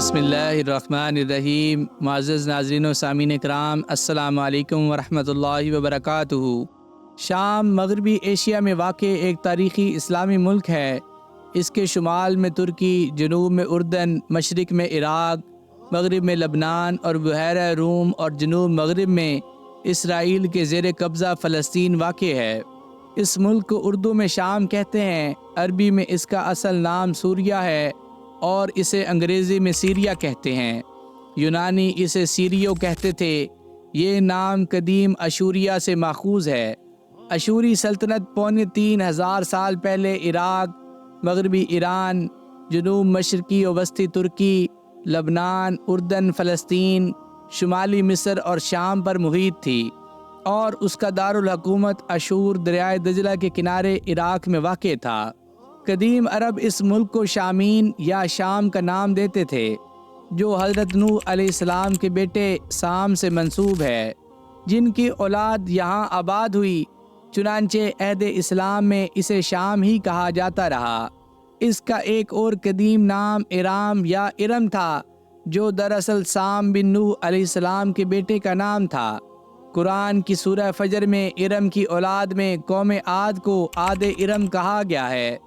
بسم اللہ الرحمن الرحیم۔ معزز ناظرین و سامعین کرام، السلام علیکم ورحمۃ اللہ وبرکاتہ۔ شام مغربی ایشیا میں واقع ایک تاریخی اسلامی ملک ہے۔ اس کے شمال میں ترکی، جنوب میں اردن، مشرق میں عراق، مغرب میں لبنان اور بحیرہ روم، اور جنوب مغرب میں اسرائیل کے زیر قبضہ فلسطین واقع ہے۔ اس ملک کو اردو میں شام کہتے ہیں، عربی میں اس کا اصل نام سوریہ ہے اور اسے انگریزی میں سیریا کہتے ہیں۔ یونانی اسے سیریو کہتے تھے۔ یہ نام قدیم اشوریا سے ماخوذ ہے۔ اشوری سلطنت پونے 3000 سال پہلے عراق، مغربی ایران، جنوب مشرقی و وسطی ترکی، لبنان، اردن، فلسطین، شمالی مصر اور شام پر محیط تھی، اور اس کا دارالحکومت اشور دریائے دجلہ کے کنارے عراق میں واقع تھا۔ قدیم عرب اس ملک کو شامین یا شام کا نام دیتے تھے، جو حضرت نوح علیہ السلام کے بیٹے سام سے منسوب ہے، جن کی اولاد یہاں آباد ہوئی۔ چنانچہ عہد اسلام میں اسے شام ہی کہا جاتا رہا۔ اس کا ایک اور قدیم نام ارام یا ارم تھا، جو دراصل سام بن نوح علیہ السلام کے بیٹے کا نام تھا۔ قرآن کی سورہ فجر میں ارم کی اولاد میں قوم عاد کو عاد ارم کہا گیا ہے۔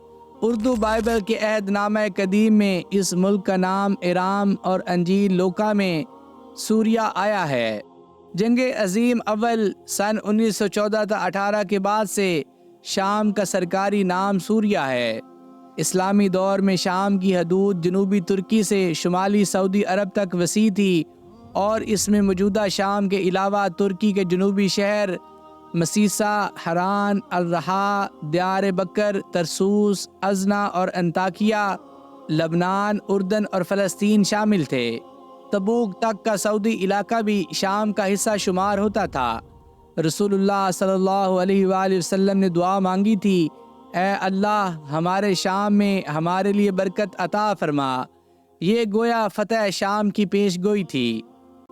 اردو بائبل کے عہد نامہ قدیم میں اس ملک کا نام ارام اور انجیل لوکا میں سوریہ آیا ہے۔ جنگ عظیم اول سن 1914 تا 18 کے بعد سے شام کا سرکاری نام سوریہ ہے۔ اسلامی دور میں شام کی حدود جنوبی ترکی سے شمالی سعودی عرب تک وسیع تھی، اور اس میں موجودہ شام کے علاوہ ترکی کے جنوبی شہر مسیسا، حران، الرحا، دیار بکر، ترسوس، ازنا اور انطاکیہ، لبنان، اردن اور فلسطین شامل تھے۔ تبوک تک کا سعودی علاقہ بھی شام کا حصہ شمار ہوتا تھا۔ رسول اللہ صلی اللہ علیہ وآلہ وسلم نے دعا مانگی تھی، اے اللہ ہمارے شام میں ہمارے لیے برکت عطا فرما۔ یہ گویا فتح شام کی پیش گوئی تھی۔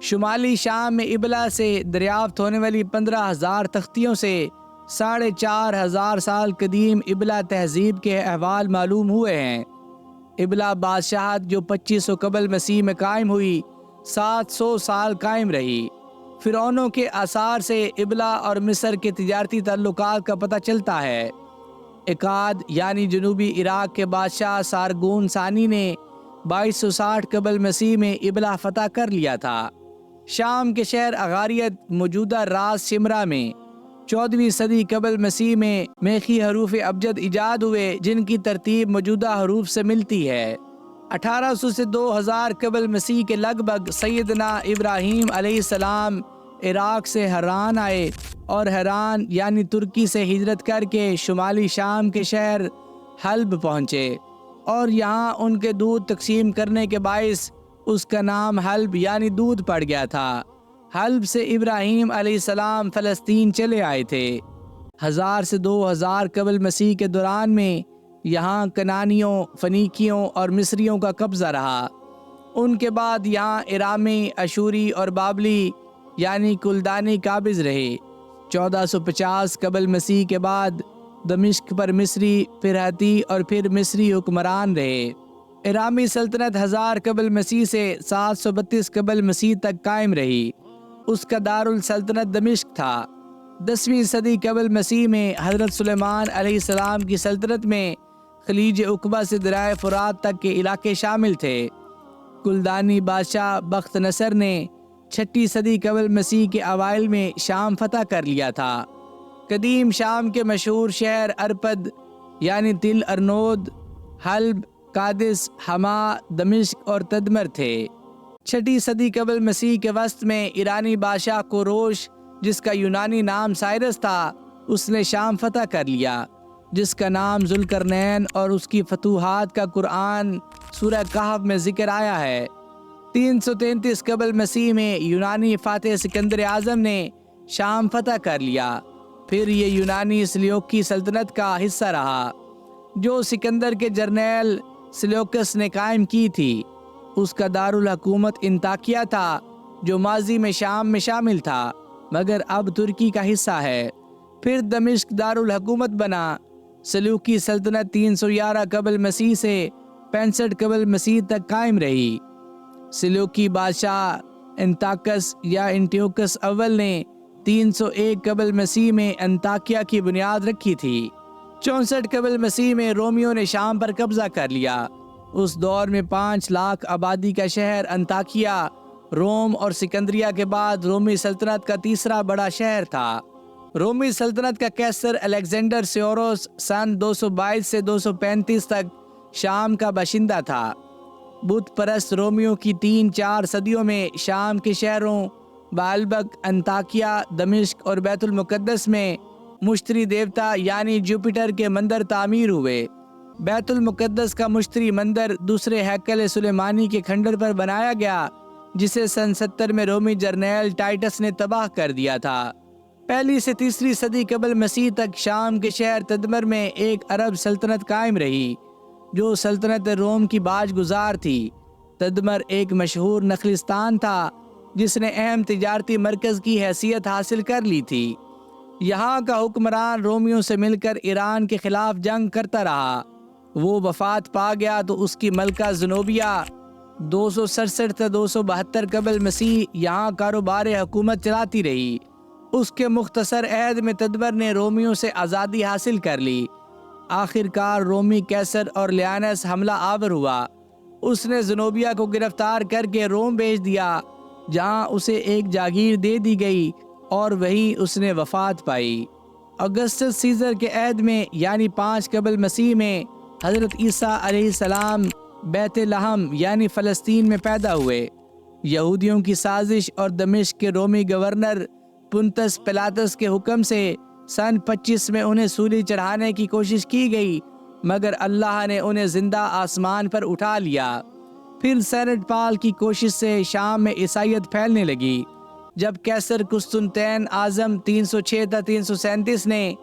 شمالی شام میں ابلا سے دریافت ہونے والی 15,000 تختیوں سے 4,500 سال قدیم ابلا تہذیب کے احوال معلوم ہوئے ہیں۔ ابلا بادشاہت جو 2500 قبل مسیح میں قائم ہوئی، 700 سال قائم رہی۔ فرعونوں کے آثار سے ابلا اور مصر کے تجارتی تعلقات کا پتہ چلتا ہے۔ اکاد یعنی جنوبی عراق کے بادشاہ سارگون ثانی نے 2260 قبل مسیح میں ابلا فتح کر لیا تھا۔ شام کے شہر اغاریت موجودہ راس شمرا میں 14ویں صدی قبل مسیح میں میخی حروف ابجد ایجاد ہوئے، جن کی ترتیب موجودہ حروف سے ملتی ہے۔ 1800 سے 2000 قبل مسیح کے لگ بھگ سیدنا ابراہیم علیہ السلام عراق سے حران آئے، اور حران یعنی ترکی سے ہجرت کر کے شمالی شام کے شہر حلب پہنچے، اور یہاں ان کے دودھ تقسیم کرنے کے باعث اس کا نام حلب یعنی دودھ پڑ گیا تھا۔ حلب سے ابراہیم علیہ السلام فلسطین چلے آئے تھے۔ 1000 سے 2000 قبل مسیح کے دوران میں یہاں کنانیوں، فنیکیوں اور مصریوں کا قبضہ رہا۔ ان کے بعد یہاں ارامی، اشوری اور بابلی یعنی کلدانی قابض رہے۔ 1450 قبل مسیح کے بعد دمشق پر مصری، پھر ہتی اور پھر مصری حکمران رہے۔ ارامی سلطنت 1000 قبل مسیح سے 732 قبل مسیح تک قائم رہی۔ اس کا دارالسلطنت دمشق تھا۔ 10ویں صدی قبل مسیح میں حضرت سلیمان علیہ السلام کی سلطنت میں خلیج عقبہ سے دریائے فرات تک کے علاقے شامل تھے۔ کلدانی بادشاہ بخت نصر نے 6 صدی قبل مسیح کے اوائل میں شام فتح کر لیا تھا۔ قدیم شام کے مشہور شہر ارپد یعنی تل ارنود، حلب، قادس، حما، دمشق اور تدمر تھے۔ 6 صدی قبل مسیح کے وسط میں ایرانی بادشاہ کوروش، جس کا یونانی نام سائرس تھا، اس نے شام فتح کر لیا، جس کا نام ذوالقرنین، اور اس کی فتوحات کا قرآن سورہ کہف میں ذکر آیا ہے۔ 333 قبل مسیح میں یونانی فاتح سکندر اعظم نے شام فتح کر لیا۔ پھر یہ یونانی سلیوکی سلطنت کا حصہ رہا، جو سکندر کے جرنیل سلیوکس نے قائم کی تھی۔ اس کا دارالحکومت انطاکیہ تھا، جو ماضی میں شام میں شامل تھا، مگر اب ترکی کا حصہ ہے۔ پھر دمشق دارالحکومت بنا۔ سلیوکی سلطنت 311 قبل مسیح سے 65 قبل مسیح تک قائم رہی۔ سلوکی بادشاہ انتاکس یا انٹیوکس اول نے 301 قبل مسیح میں انطاکیہ کی بنیاد رکھی تھی۔ 64 قبل مسیح میں رومیوں نے شام پر قبضہ کر لیا۔ اس دور میں 5 لاکھ آبادی کا شہر انطاکیہ روم اور سکندریہ کے بعد رومی سلطنت کا تیسرا بڑا شہر تھا۔ رومی سلطنت کا قیصر الیگزینڈر سیوروس سن 222 سے 235 تک شام کا باشندہ تھا۔ بت پرست رومیوں کی 3-4 صدیوں میں شام کے شہروں بالبک، انطاکیہ، دمشق اور بیت المقدس میں مشتری دیوتا یعنی جوپیٹر کے مندر تعمیر ہوئے۔ بیت المقدس کا مشتری مندر دوسرے ہیکل سلیمانی کے کھنڈر پر بنایا گیا، جسے سن 70 میں رومی جرنیل ٹائٹس نے تباہ کر دیا تھا۔ پہلی سے تیسری صدی قبل مسیح تک شام کے شہر تدمر میں ایک عرب سلطنت قائم رہی، جو سلطنت روم کی باج گزار تھی۔ تدمر ایک مشہور نخلستان تھا جس نے اہم تجارتی مرکز کی حیثیت حاصل کر لی تھی۔ یہاں کا حکمران رومیوں سے مل کر ایران کے خلاف جنگ کرتا رہا۔ وہ وفات پا گیا تو اس کی ملکہ زنوبیہ 267 تا 272 قبل مسیح یہاں کاروبار حکومت چلاتی رہی۔ اس کے مختصر عہد میں تدبر نے رومیوں سے آزادی حاصل کر لی۔ آخر کار رومی قیصر اور لیانس حملہ آور ہوا۔ اس نے زنوبیہ کو گرفتار کر کے روم بھیج دیا، جہاں اسے ایک جاگیر دے دی گئی اور وہیں اس نے وفات پائی۔ اگسٹس سیزر کے عہد میں یعنی 5 قبل مسیح میں حضرت عیسیٰ علیہ السلام بیت لحم یعنی فلسطین میں پیدا ہوئے۔ یہودیوں کی سازش اور دمشق کے رومی گورنر پنتس پلاطس کے حکم سے سن 25 میں انہیں سولی چڑھانے کی کوشش کی گئی، مگر اللہ نے انہیں زندہ آسمان پر اٹھا لیا۔ پھر سینٹ پال کی کوشش سے شام میں عیسائیت پھیلنے لگی۔ جب قیصر قسطنطین اعظم 306 تا 337 نے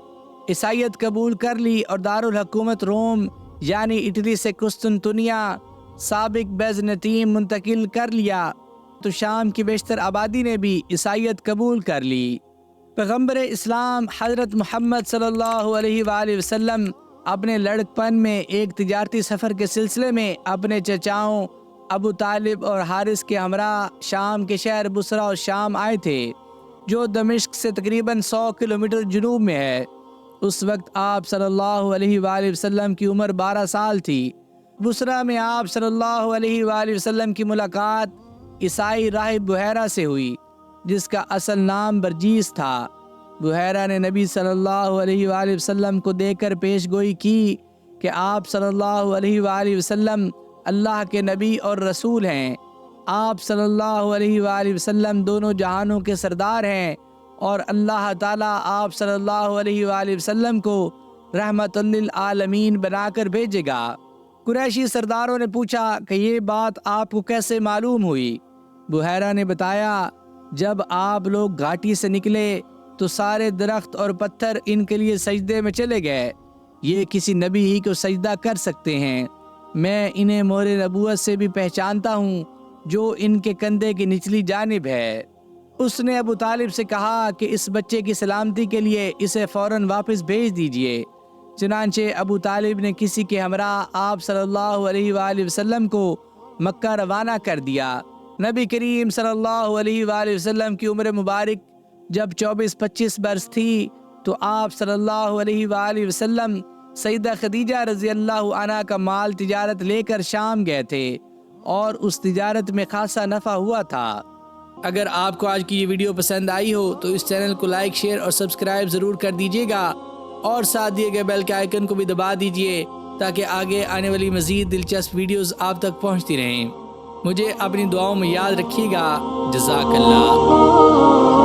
عیسائیت قبول کر لی اور دارالحکومت روم یعنی اٹلی سے قسطنطنیہ سابق بیزنطین منتقل کر لیا، تو شام کی بیشتر آبادی نے بھی عیسائیت قبول کر لی۔ پیغمبر اسلام حضرت محمد صلی اللہ علیہ وآلہ وسلم اپنے لڑکپن میں ایک تجارتی سفر کے سلسلے میں اپنے چچاؤں ابو طالب اور حارث کے ہمراہ شام کے شہر بصرہ اور شام آئے تھے، جو دمشق سے تقریباً 100 کلومیٹر جنوب میں ہے۔ اس وقت آپ صلی اللہ علیہ وآلہ وسلم کی عمر 12 سال تھی۔ بصرہ میں آپ صلی اللہ علیہ وآلہ وسلم کی ملاقات عیسائی راہب بحیرہ سے ہوئی، جس کا اصل نام برجیس تھا۔ بحیرہ نے نبی صلی اللہ علیہ وآلہ وسلم کو دیکھ کر پیش گوئی کی کہ آپ صلی اللہ علیہ وآلہ وسلم اللہ کے نبی اور رسول ہیں۔ آپ صلی اللہ علیہ وآلہ وسلم دونوں جہانوں کے سردار ہیں اور اللہ تعالیٰ آپ صلی اللہ علیہ وآلہ وسلم کو رحمت للعالمین بنا کر بھیجے گا۔ قریشی سرداروں نے پوچھا کہ یہ بات آپ کو کیسے معلوم ہوئی؟ بحیرہ نے بتایا، جب آپ لوگ گھاٹی سے نکلے تو سارے درخت اور پتھر ان کے لیے سجدے میں چلے گئے۔ یہ کسی نبی ہی کو سجدہ کر سکتے ہیں۔ میں انہیں مہر نبوت سے بھی پہچانتا ہوں جو ان کے کندھے کی نچلی جانب ہے۔ اس نے ابو طالب سے کہا کہ اس بچے کی سلامتی کے لیے اسے فوراً واپس بھیج دیجیے۔ چنانچہ ابو طالب نے کسی کے ہمراہ آپ صلی اللہ علیہ وآلہ وسلم کو مکہ روانہ کر دیا۔ نبی کریم صلی اللہ علیہ وآلہ وسلم کی عمر مبارک جب 24-25 برس تھی تو آپ صلی اللہ علیہ وآلہ وسلم سیدہ خدیجہ رضی اللہ عنہا کا مال تجارت لے کر شام گئے تھے اور اس تجارت میں خاصا نفع ہوا تھا۔ اگر آپ کو آج کی یہ ویڈیو پسند آئی ہو تو اس چینل کو لائک، شیئر اور سبسکرائب ضرور کر دیجیے گا، اور ساتھ دیے گئے بیل کے آئیکن کو بھی دبا دیجیے تاکہ آگے آنے والی مزید دلچسپ ویڈیوز آپ تک پہنچتی رہیں۔ مجھے اپنی دعاؤں میں یاد رکھیے گا۔ جزاک اللہ۔